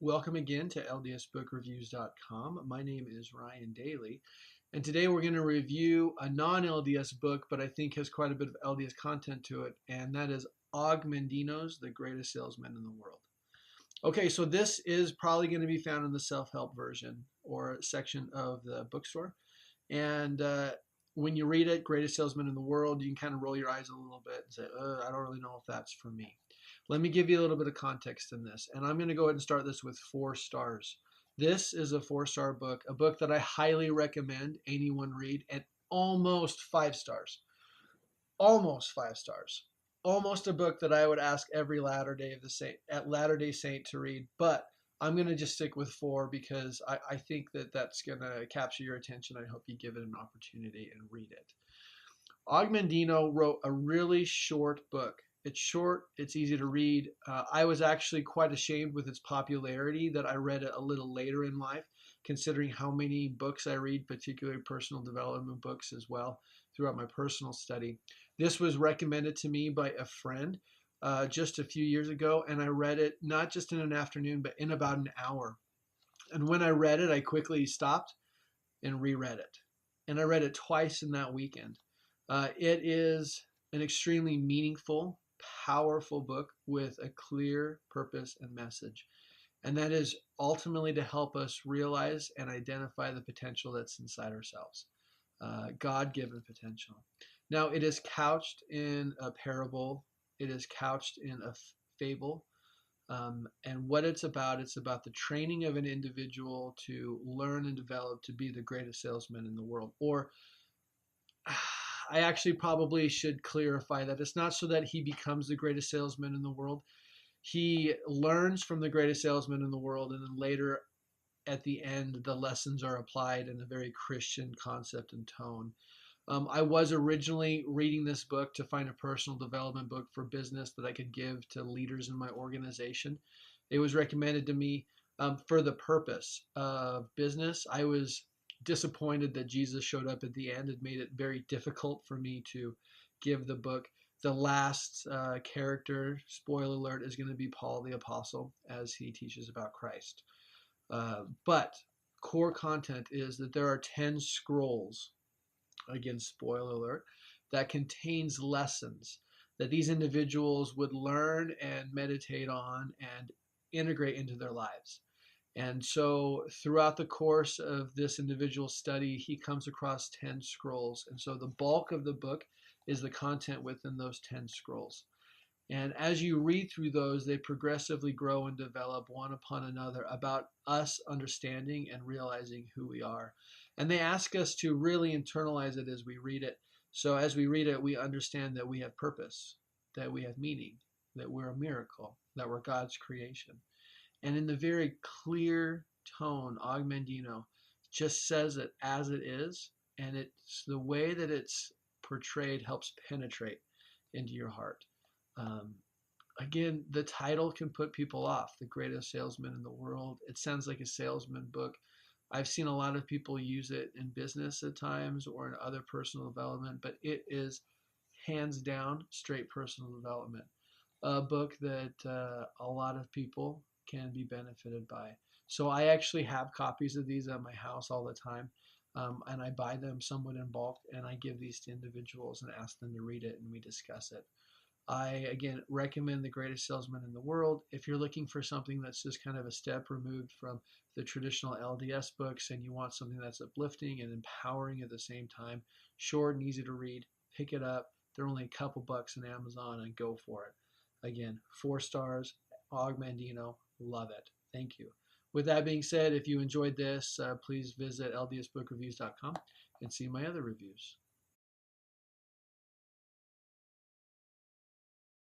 Welcome again to ldsbookreviews.com. My name is Ryan Daly, and today we're going to review a non-LDS book, but I think has quite a bit of LDS content to it, and that is Mandino's The Greatest Salesman in the World. Okay, so this is probably going to be found in the self-help version or section of the bookstore, and when you read it, Greatest Salesman in the World, you can kind of roll your eyes a little bit and say, I don't really know if that's for me. Let me give you a little bit of context in this. And I'm going to go ahead and start this with 4 stars. This is a 4-star book, a book that I highly recommend anyone read, and almost 5 stars. Almost 5 stars. Almost a book that I would ask every Latter Day Saint to read, but I'm going to just stick with 4 because I think that that's going to capture your attention. I hope you give it an opportunity and read it. Mandino wrote a really short book. It's short, it's easy to read. I was actually quite ashamed with its popularity that I read it a little later in life, considering how many books I read, particularly personal development books as well, throughout my personal study. This was recommended to me by a friend just a few years ago, and I read it not just in an afternoon, but in about an hour. And when I read it, I quickly stopped and reread it. And I read it twice in that weekend. It is an extremely meaningful, powerful book with a clear purpose and message. And that is ultimately to help us realize and identify the potential that's inside ourselves, God given potential. Now, it is couched in a parable, it is couched in a fable. And what it's about the training of an individual to learn and develop to be the greatest salesman in the world. Or I actually probably should clarify that it's not so that he becomes the greatest salesman in the world. He learns from the greatest salesman in the world, and then later at the end, the lessons are applied in a very Christian concept and tone. I was originally reading this book to find a personal development book for business that I could give to leaders in my organization. It was recommended to me for the purpose of business. I was disappointed that Jesus showed up at the end. It made it very difficult for me to give the book. The last character, spoiler alert, is going to be Paul the Apostle as he teaches about Christ. But core content is that there are 10 scrolls, again, spoiler alert, that contains lessons that these individuals would learn and meditate on and integrate into their lives. And so throughout the course of this individual study, he comes across 10 scrolls. And so the bulk of the book is the content within those 10 scrolls. And as you read through those, they progressively grow and develop one upon another about us understanding and realizing who we are. And they ask us to really internalize it as we read it. So as we read it, we understand that we have purpose, that we have meaning, that we're a miracle, that we're God's creation. And in the very clear tone, Mandino just says it as it is, and it's the way that it's portrayed helps penetrate into your heart. Um, Again, the title can put people off. The Greatest Salesman in the World. It sounds like a salesman book. I've seen a lot of people use it in business at times or in other personal development, but it is hands down straight personal development. A book that a lot of people can be benefited by. So I actually have copies of these at my house all the time. And I buy them somewhat in bulk, and I give these to individuals and ask them to read it, and we discuss it. I, again, recommend The Greatest Salesman in the World. If you're looking for something that's just kind of a step removed from the traditional LDS books and you want something that's uplifting and empowering at the same time, short and easy to read, pick it up. They're only a couple bucks on Amazon and go for it. Again, 4 stars, Mandino, love it. Thank you. With that being said, if you enjoyed this, please visit ldsbookreviews.com and see my other reviews.